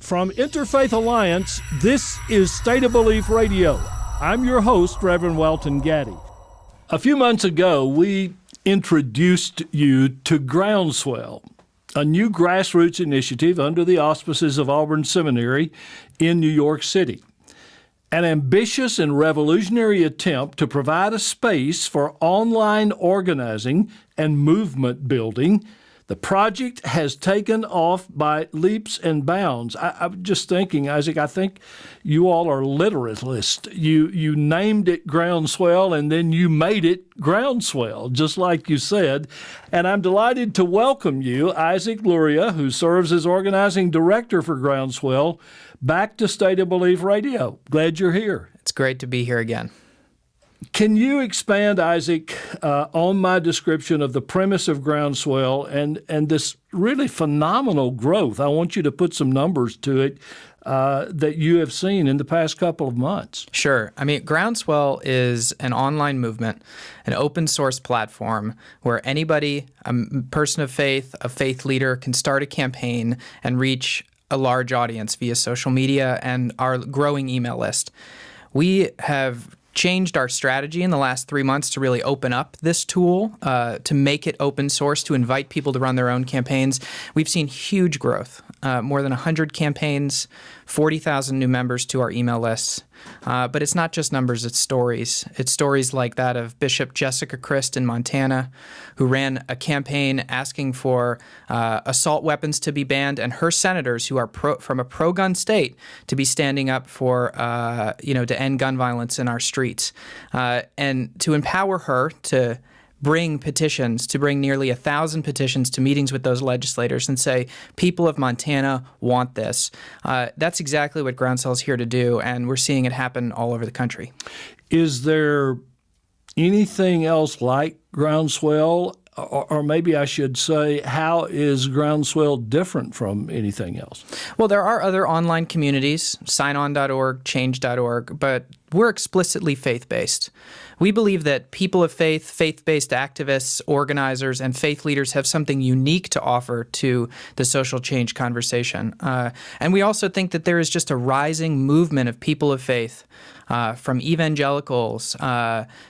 From Interfaith Alliance, this is State of Belief Radio. I'm your host, Reverend Welton Gaddy. A few months ago, we introduced you to Groundswell, a new grassroots initiative under the auspices of Auburn Seminary in New York City. An ambitious and revolutionary attempt to provide a space for online organizing and movement building. The project has taken off by leaps and bounds. I'm just thinking, Isaac, I think you all are literalists. You named it Groundswell, and then you made it Groundswell, just like you said. And I'm delighted to welcome you, Isaac Luria, who serves as organizing director for Groundswell, back to State of Belief Radio. Glad you're here. It's great to be here again. Can you expand, Isaac, on my description of the premise of Groundswell and this really phenomenal growth? I want you to put some numbers to it that you have seen in the past couple of months. Sure. I mean, Groundswell is an online movement, an open source platform where anybody, a person of faith, a faith leader, can start a campaign and reach a large audience via social media and our growing email list. We have changed our strategy in the last 3 months to really open up this tool, to make it open source, to invite people to run their own campaigns. We've seen huge growth, more than 100 campaigns, 40,000 new members to our email lists. But it's not just numbers, it's stories. It's stories like that of Bishop Jessica Christ in Montana, who ran a campaign asking for assault weapons to be banned, and her senators, who are from a pro-gun state, to be standing up for, to end gun violence in our streets. And to empower her to bring petitions, to bring nearly 1,000 petitions to meetings with those legislators and say, people of Montana want this. That's exactly what Groundswell is here to do, and we're seeing it happen all over the country. Is there anything else like Groundswell, or maybe I should say, how is Groundswell different from anything else? Well, there are other online communities, signon.org, change.org, but we're explicitly faith-based. We believe that people of faith, faith-based activists, organizers, and faith leaders have something unique to offer to the social change conversation. And we also think that there is just a rising movement of people of faith, from evangelicals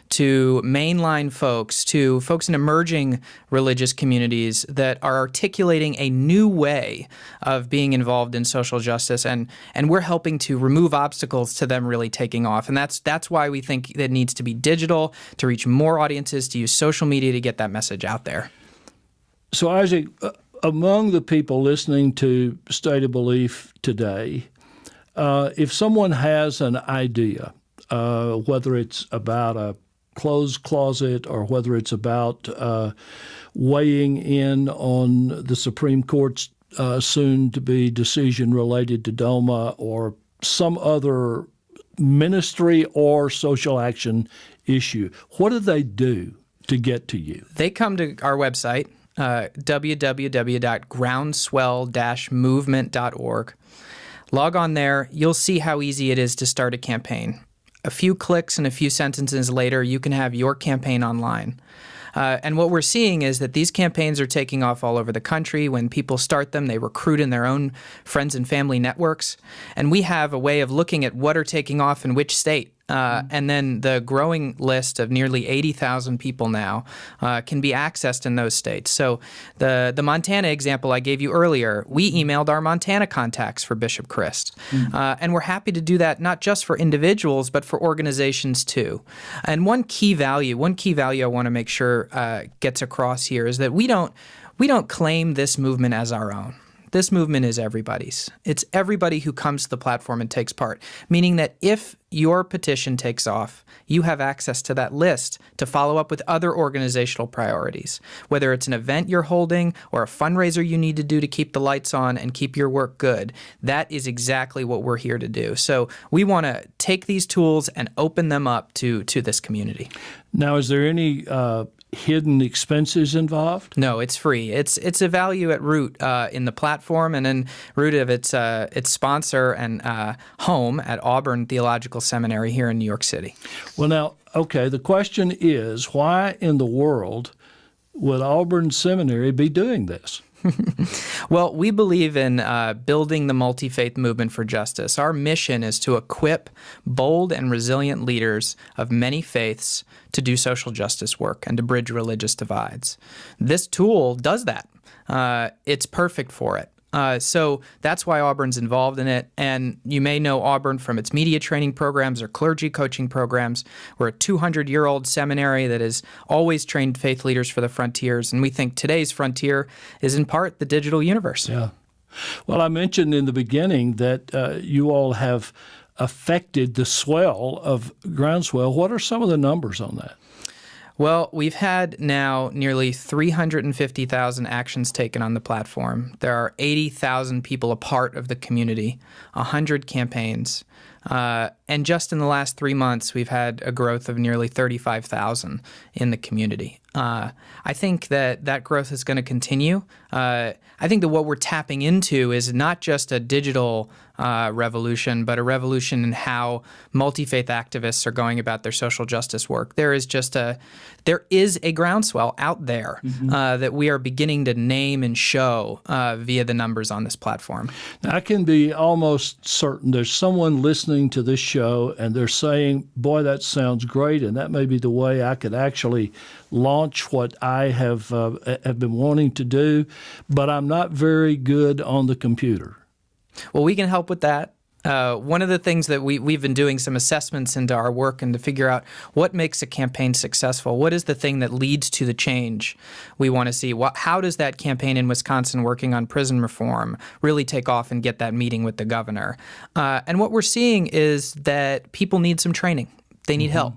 to mainline folks to folks in emerging religious communities that are articulating a new way of being involved in social justice, and we're helping to remove obstacles to them really taking off. And that's why we think it needs to be digital, to reach more audiences, to use social media to get that message out there. So, Isaac, among the people listening to State of Belief today, if someone has an idea, whether it's about a closed closet or whether it's about weighing in on the Supreme Court's soon-to-be decision related to DOMA or some other ministry or social action issue, what do they do to get to you? They come to our website, www.groundswell-movement.org. Log on there. You'll see how easy it is to start a campaign. A few clicks and a few sentences later, you can have your campaign online. And what we're seeing is that these campaigns are taking off all over the country. When people start them, they recruit in their own friends and family networks. And we have a way of looking at what are taking off in which state. And then the growing list of nearly 80,000 people now can be accessed in those states. So the Montana example I gave you earlier, we emailed our Montana contacts for Bishop Christ. And we're happy to do that not just for individuals, but for organizations too. And one key value I want to make sure gets across here is that we don't claim this movement as our own. This movement is everybody's. It's everybody who comes to the platform and takes part, meaning that if your petition takes off, you have access to that list to follow up with other organizational priorities, whether it's an event you're holding or a fundraiser you need to do to keep the lights on and keep your work good. That is exactly what we're here to do. So we want to take these tools and open them up to this community. Now, is there any hidden expenses involved? No, it's free. It's a value at root in the platform and in root of its sponsor and home at Auburn Theological Seminary here in New York City. Well, now, okay, the question is, why in the world would Auburn Seminary be doing this? Well, we believe in building the multi-faith movement for justice. Our mission is to equip bold and resilient leaders of many faiths to do social justice work and to bridge religious divides. This tool does that. It's perfect for it. So that's why Auburn's involved in it. And you may know Auburn from its media training programs or clergy coaching programs. We're a 200-year-old seminary that has always trained faith leaders for the frontiers. And we think today's frontier is in part the digital universe. Yeah. Well, I mentioned in the beginning that you all have affected the swell of Groundswell. What are some of the numbers on that? Well, we've had now nearly 350,000 actions taken on the platform. There are 80,000 people a part of the community, 100 campaigns. And just in the last 3 months, we've had a growth of nearly 35,000 in the community. I think that growth is going to continue. I think that what we're tapping into is not just a digital revolution, but a revolution in how multi-faith activists are going about their social justice work. There is a groundswell out there that we are beginning to name and show via the numbers on this platform. Now, I can be almost certain there's someone listening to this show and they're saying, boy, that sounds great, and that may be the way I could actually launch what I have been wanting to do, but I'm not very good on the computer. Well, we can help with that. One of the things that we've been doing some assessments into our work and to figure out what makes a campaign successful. What is the thing that leads to the change we want to see? How does that campaign in Wisconsin working on prison reform really take off and get that meeting with the governor? And what we're seeing is that people need some training. They need help.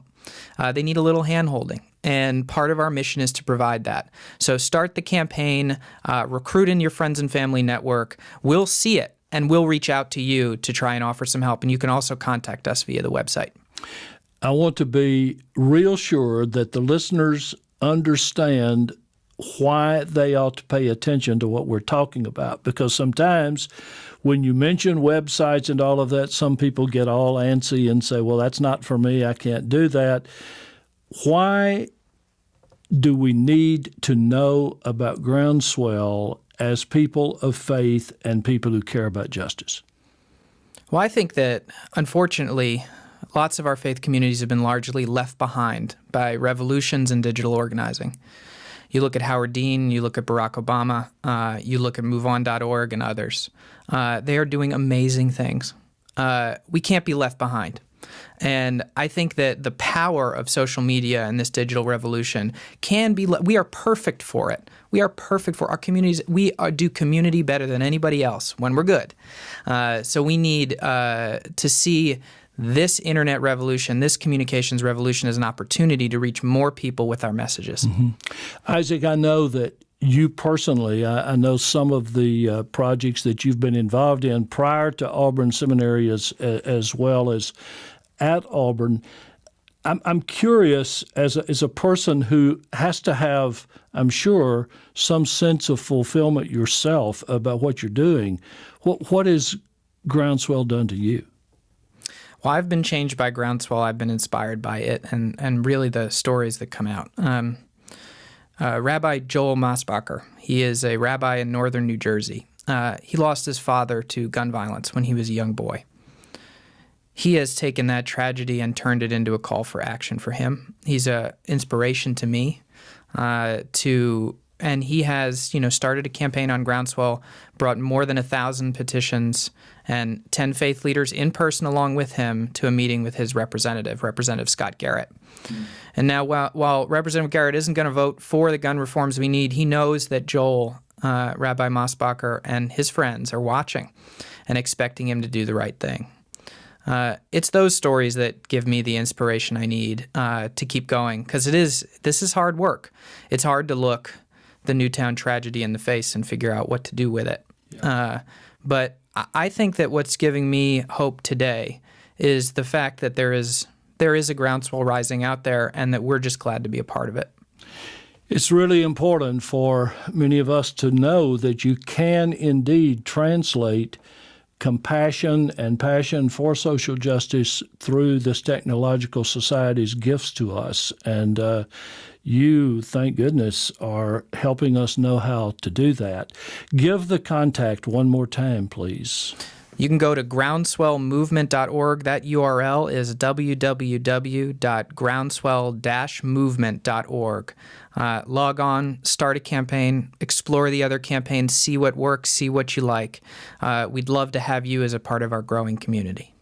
They need a little hand-holding. And part of our mission is to provide that. So start the campaign, recruit in your friends and family network. We'll see it, and we'll reach out to you to try and offer some help. And you can also contact us via the website. I want to be real sure that the listeners understand why they ought to pay attention to what we're talking about, because sometimes when you mention websites and all of that, some people get all antsy and say, well, that's not for me, I can't do that. Why do we need to know about Groundswell as people of faith and people who care about justice? Well, I think that, unfortunately, lots of our faith communities have been largely left behind by revolutions in digital organizing. You look at Howard Dean, you look at Barack Obama, you look at MoveOn.org and others. They are doing amazing things. We can't be left behind. And I think that the power of social media and this digital revolution we are perfect for it. We are perfect for our communities. We do community better than anybody else when we're good. So we need to see this internet revolution, this communications revolution as an opportunity to reach more people with our messages. Isaac, I know that you personally, I know some of the projects that you've been involved in prior to Auburn Seminary as well as at Auburn. I'm curious, as a person who has to have, I'm sure, some sense of fulfillment yourself about what you're doing, what has Groundswell done to you? Well, I've been changed by Groundswell. I've been inspired by it and really the stories that come out. Rabbi Joel Mosbacher, he is a rabbi in northern New Jersey. He lost his father to gun violence when he was a young boy. He has taken that tragedy and turned it into a call for action for him. He's an inspiration to me, and he has, started a campaign on Groundswell, brought more than 1,000 petitions and 10 faith leaders in person along with him to a meeting with his Representative Scott Garrett. And now, while Representative Garrett isn't going to vote for the gun reforms we need, he knows that Joel, Rabbi Mosbacher, and his friends are watching and expecting him to do the right thing. It's those stories that give me the inspiration I need to keep going, because this is hard work. It's hard to look the Newtown tragedy in the face and figure out what to do with it. Yeah. But I think that what's giving me hope today is the fact that there is a groundswell rising out there, and that we're just glad to be a part of it. It's really important for many of us to know that you can indeed translate compassion and passion for social justice through this technological society's gifts to us. And You, thank goodness, are helping us know how to do that. Give the contact one more time, please. You can go to groundswellmovement.org. That URL is www.groundswell-movement.org. Log on, start a campaign, explore the other campaigns, see what works, see what you like. We'd love to have you as a part of our growing community.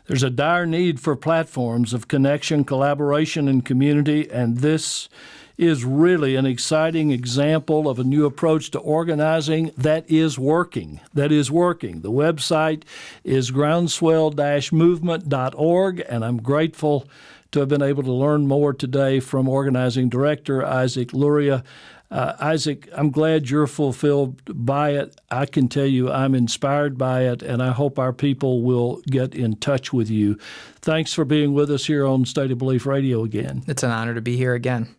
There's a dire need for platforms of connection, collaboration, and community, and this is really an exciting example of a new approach to organizing that is working. The website is groundswell-movement.org, and I'm grateful to have been able to learn more today from Organizing Director Isaac Luria. Isaac, I'm glad you're fulfilled by it. I can tell you I'm inspired by it, and I hope our people will get in touch with you. Thanks for being with us here on State of Belief Radio again. It's an honor to be here again.